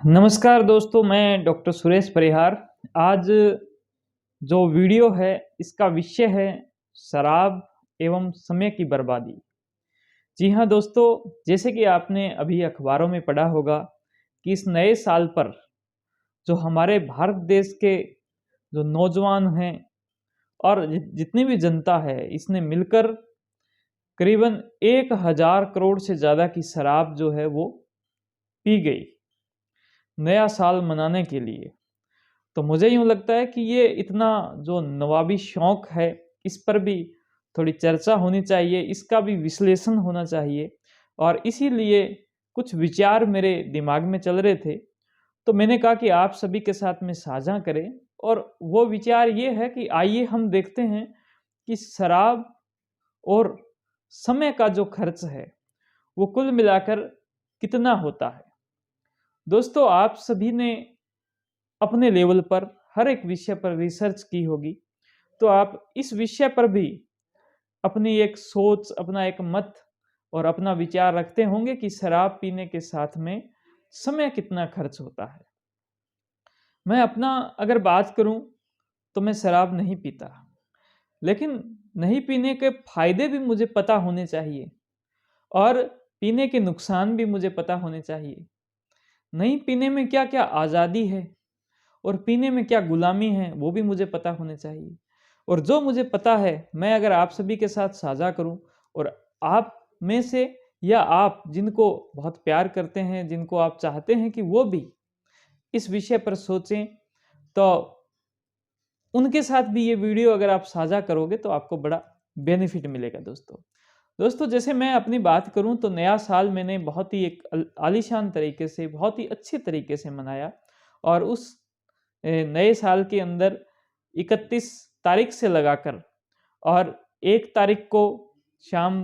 नमस्कार दोस्तों, मैं डॉक्टर सुरेश परिहार। आज जो वीडियो है इसका विषय है शराब एवं समय की बर्बादी। जी हाँ दोस्तों, जैसे कि आपने अभी अखबारों में पढ़ा होगा कि इस नए साल पर जो हमारे भारत देश के जो नौजवान हैं और जितनी भी जनता है, इसने मिलकर करीबन 1000 करोड़ से ज़्यादा की शराब जो है वो पी गई, नया साल मनाने के लिए। तो मुझे यूँ लगता है कि ये इतना जो नवाबी शौक है, इस पर भी थोड़ी चर्चा होनी चाहिए, इसका भी विश्लेषण होना चाहिए और इसीलिए कुछ विचार मेरे दिमाग में चल रहे थे। तो मैंने कहा कि आप सभी के साथ में साझा करें और वो विचार ये है कि आइए हम देखते हैं कि शराब और समय का जो खर्च है, वो कुल मिलाकर कितना होता है। दोस्तों, आप सभी ने अपने लेवल पर हर एक विषय पर रिसर्च की होगी, तो आप इस विषय पर भी अपनी एक सोच, अपना एक मत और अपना विचार रखते होंगे कि शराब पीने के साथ में समय कितना खर्च होता है। मैं अपना अगर बात करूं तो मैं शराब नहीं पीता, लेकिन नहीं पीने के फायदे भी मुझे पता होने चाहिए और पीने के नुकसान भी मुझे पता होने चाहिए। नहीं पीने में क्या क्या आज़ादी है और पीने में क्या गुलामी है, वो भी मुझे पता होने चाहिए। और जो मुझे पता है, मैं अगर आप सभी के साथ साझा करूं और आप में से या आप जिनको बहुत प्यार करते हैं, जिनको आप चाहते हैं कि वो भी इस विषय पर सोचें, तो उनके साथ भी ये वीडियो अगर आप साझा करोगे तो आपको बड़ा बेनिफिट मिलेगा दोस्तों। दोस्तों, जैसे मैं अपनी बात करूं तो नया साल मैंने बहुत ही एक आलीशान तरीके से, बहुत ही अच्छे तरीके से मनाया और उस नए साल के अंदर 31 तारीख से लगाकर और 1 तारीख को शाम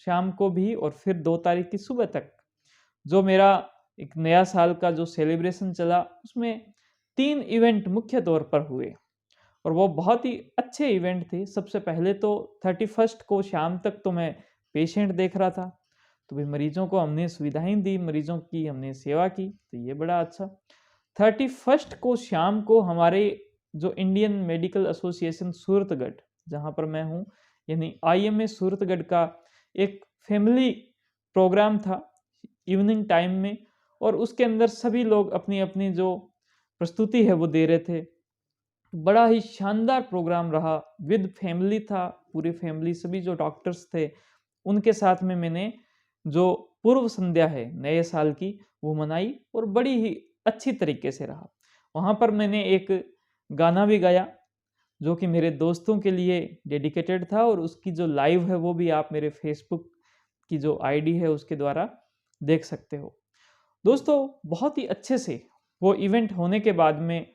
शाम को भी और फिर 2 तारीख की सुबह तक जो मेरा एक नया साल का जो सेलिब्रेशन चला, उसमें 3 इवेंट मुख्य तौर पर हुए और वो बहुत ही अच्छे इवेंट थे। सबसे पहले तो 31st को शाम तक तो मैं पेशेंट देख रहा था, तो भी मरीजों को हमने सुविधाएं दी, मरीजों की हमने सेवा की, तो ये बड़ा अच्छा। 31st को शाम को हमारे जो इंडियन मेडिकल एसोसिएशन सूरतगढ़, जहाँ पर मैं हूँ, यानी आईएमए सूरतगढ़ का एक फैमिली प्रोग्राम था इवनिंग टाइम में, और उसके अंदर सभी लोग अपनी अपनी जो प्रस्तुति है वो दे रहे थे। बड़ा ही शानदार प्रोग्राम रहा, विद फैमिली था, पूरी फैमिली, सभी जो डॉक्टर्स थे उनके साथ में मैंने जो पूर्व संध्या है नए साल की वो मनाई और बड़ी ही अच्छी तरीके से रहा। वहाँ पर मैंने एक गाना भी गाया जो कि मेरे दोस्तों के लिए डेडिकेटेड था और उसकी जो लाइव है वो भी आप मेरे फेसबुक की जो आईडी है उसके द्वारा देख सकते हो। दोस्तों, बहुत ही अच्छे से वो इवेंट होने के बाद में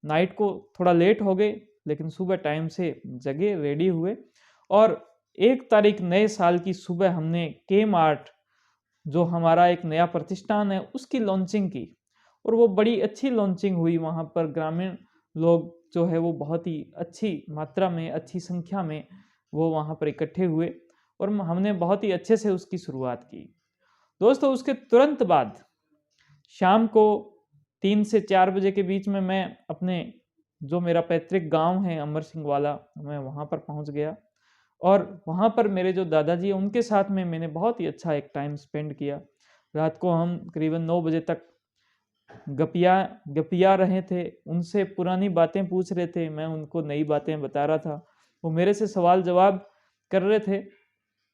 नाइट को थोड़ा लेट हो गए, लेकिन सुबह टाइम से जगे, रेडी हुए और 1 तारीख नए साल की सुबह हमने के मार्ट, जो हमारा एक नया प्रतिष्ठान है, उसकी लॉन्चिंग की और वो बड़ी अच्छी लॉन्चिंग हुई। वहाँ पर ग्रामीण लोग जो है वो बहुत ही अच्छी मात्रा में, अच्छी संख्या में वो वहाँ पर इकट्ठे हुए और हमने बहुत ही अच्छे से उसकी शुरुआत की। दोस्तों, उसके तुरंत बाद शाम को 3 से 4 बजे के बीच में मैं अपने जो मेरा पैतृक गांव है अमर सिंह वाला, मैं वहाँ पर पहुँच गया और वहाँ पर मेरे जो दादाजी हैं उनके साथ में मैंने बहुत ही अच्छा एक टाइम स्पेंड किया। रात को हम करीबन 9 बजे तक गपिया गपिया रहे थे, उनसे पुरानी बातें पूछ रहे थे, मैं उनको नई बातें बता रहा था, वो मेरे से सवाल जवाब कर रहे थे।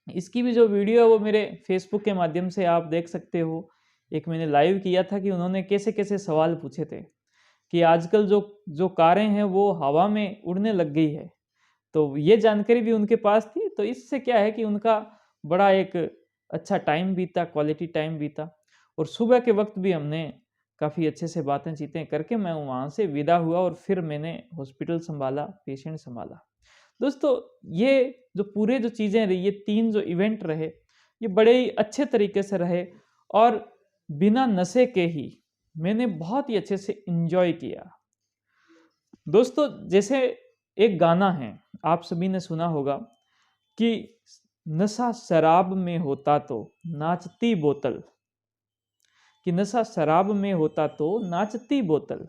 इसकी भी जो वीडियो है वो मेरे फेसबुक के माध्यम से आप देख सकते हो। एक मैंने लाइव किया था कि उन्होंने कैसे-कैसे सवाल पूछे थे कि आजकल जो जो कारें हैं वो हवा में उड़ने लग गई है। तो ये जानकारी भी उनके पास थी, तो इससे क्या है कि उनका बड़ा एक अच्छा टाइम बीता, क्वालिटी टाइम बीता और सुबह के वक़्त भी हमने काफ़ी अच्छे से बातें-चीतें करके मैं वहाँ से विदा हुआ और फिर मैंने हॉस्पिटल सँभाला, पेशेंट सँभाला। दोस्तों, ये जो पूरे जो चीज़ें रही, ये 3 जो इवेंट रहे, ये बड़े ही अच्छे तरीके से रहे और बिना नशे के ही मैंने बहुत ही अच्छे से एन्जॉय किया। दोस्तों, जैसे एक गाना है, आप सभी ने सुना होगा कि नशा शराब में होता तो नाचती बोतल। कि नशा शराब में होता तो नाचती बोतल।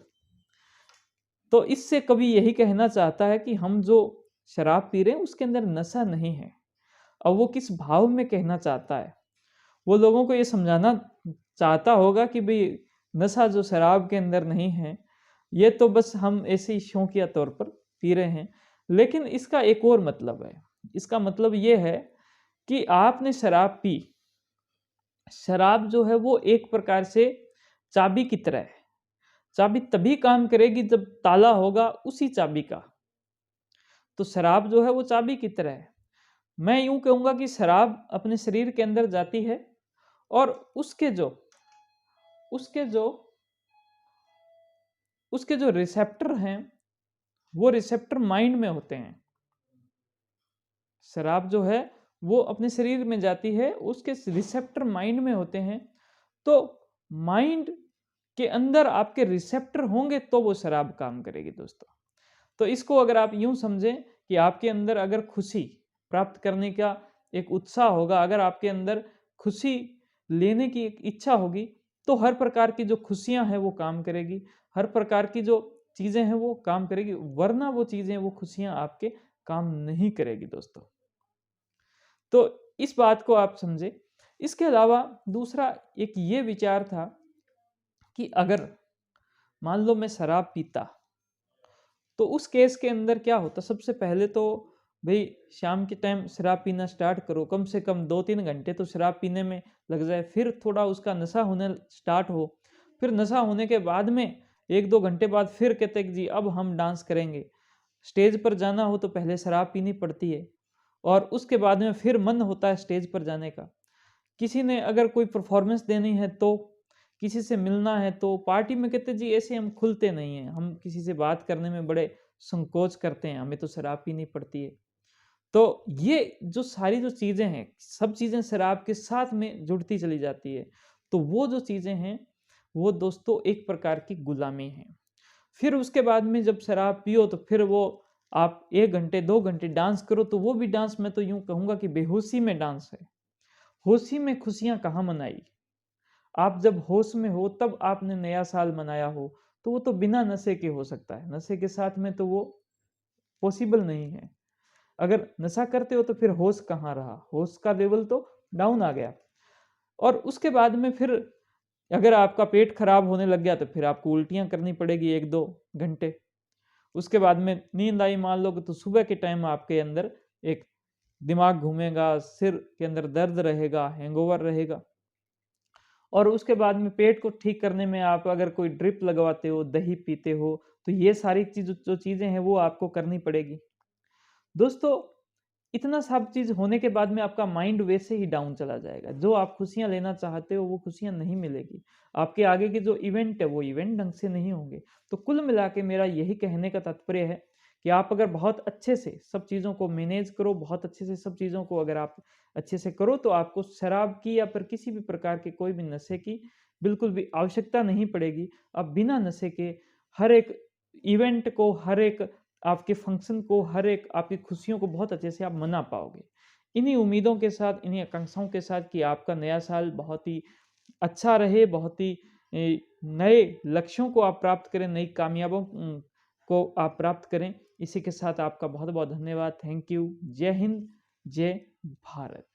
तो इससे कवि यही कहना चाहता है कि हम जो शराब पी रहे हैं उसके अंदर नशा नहीं है। अब वो किस भाव में कहना चाहता है, वो लोगों को ये समझाना चाहता होगा कि भाई नशा जो शराब के अंदर नहीं है, ये तो बस हम ऐसे ही शौकिया तौर पर पी रहे हैं। लेकिन इसका एक और मतलब है। इसका मतलब ये है कि आपने शराब पी, शराब जो है वो एक प्रकार से चाबी की तरह है। चाबी तभी काम करेगी जब ताला होगा उसी चाबी का। तो शराब जो है वो चाबी की तरह है। मैं यूं कहूंगा कि शराब अपने शरीर के अंदर जाती है और उसके जो उसके जो रिसेप्टर हैं वो रिसेप्टर माइंड में होते हैं। शराब जो है वो अपने शरीर में जाती है, उसके रिसेप्टर माइंड में होते हैं। तो माइंड के अंदर आपके रिसेप्टर होंगे तो वो शराब काम करेगी दोस्तों। तो इसको अगर आप यूं समझें कि आपके अंदर अगर खुशी प्राप्त करने का एक उत्साह होगा, अगर आपके अंदर खुशी लेने की एक इच्छा होगी, तो हर प्रकार की जो खुशियां हैं वो काम करेगी, हर प्रकार की जो चीजें हैं वो काम करेगी, वरना वो चीजें वो खुशियां आपके काम नहीं करेगी दोस्तों। तो इस बात को आप समझे। इसके अलावा दूसरा एक ये विचार था कि अगर मान लो मैं शराब पीता, तो उस केस के अंदर क्या होता। सबसे पहले तो भाई शाम के टाइम शराब पीना स्टार्ट करो, कम से कम 2-3 घंटे तो शराब पीने में लग जाए, फिर थोड़ा उसका नशा होने स्टार्ट हो, फिर नशा होने के बाद में 1-2 घंटे बाद फिर कहते कि जी अब हम डांस करेंगे। स्टेज पर जाना हो तो पहले शराब पीनी पड़ती है और उसके बाद में फिर मन होता है स्टेज पर जाने का। किसी ने अगर कोई परफॉर्मेंस देनी है, तो किसी से मिलना है, तो पार्टी में कहते जी ऐसे हम खुलते नहीं हैं, हम किसी से बात करने में बड़े संकोच करते हैं, हमें तो शराब पीनी पड़ती है। तो ये जो सारी जो चीजें हैं, सब चीजें शराब के साथ में जुड़ती चली जाती है। तो वो जो चीजें हैं वो दोस्तों एक प्रकार की गुलामी है। फिर उसके बाद में जब शराब पियो तो फिर वो आप 1 घंटे 2 घंटे डांस करो, तो वो भी डांस मैं तो यूं कहूंगा कि बेहोशी में डांस है। होशी में खुशियां कहाँ मनाई। आप जब होश में हो तब आपने नया साल मनाया हो, तो वो तो बिना नशे के हो सकता है, नशे के साथ में तो वो पॉसिबल नहीं है। अगर नशा करते हो तो फिर होश कहाँ रहा, होश का लेवल तो डाउन आ गया। और उसके बाद में फिर अगर आपका पेट खराब होने लग गया तो फिर आपको उल्टियां करनी पड़ेगी 1-2 घंटे। उसके बाद में नींद आई मान लो तो सुबह के टाइम आपके अंदर एक दिमाग घूमेगा, सिर के अंदर दर्द रहेगा, हैंगओवर रहेगा। और उसके बाद में पेट को ठीक करने में आप अगर कोई ड्रिप लगवाते हो, दही पीते हो, तो ये सारी जो चीजें हैं वो आपको करनी पड़ेगी दोस्तों। इतना सब चीज होने के बाद में आपका माइंड वैसे ही डाउन चला जाएगा। जो आप खुशियां लेना चाहते हो वो खुशियां नहीं मिलेगी। आपके आगे के जो इवेंट है वो इवेंट ढंग से नहीं होंगे। तो कुल मिला के मेरा यही कहने का तात्पर्य है कि आप अगर बहुत अच्छे से सब चीज़ों को मैनेज करो, बहुत अच्छे से सब चीज़ों को अगर आप अच्छे से करो, तो आपको शराब की या फिर किसी भी प्रकार के कोई भी नशे की बिल्कुल भी आवश्यकता नहीं पड़ेगी। आप बिना नशे के हर एक इवेंट को, हर एक आपके फंक्शन को, हर एक आपकी खुशियों को बहुत अच्छे से आप मना पाओगे। इन्हीं उम्मीदों के साथ, इन्हीं आकांक्षाओं के साथ कि आपका नया साल बहुत ही अच्छा रहे, बहुत ही नए लक्ष्यों को आप प्राप्त करें, नई कामयाबों को आप प्राप्त करें। इसी के साथ आपका बहुत बहुत धन्यवाद। Thank you. जय हिंद, जय भारत।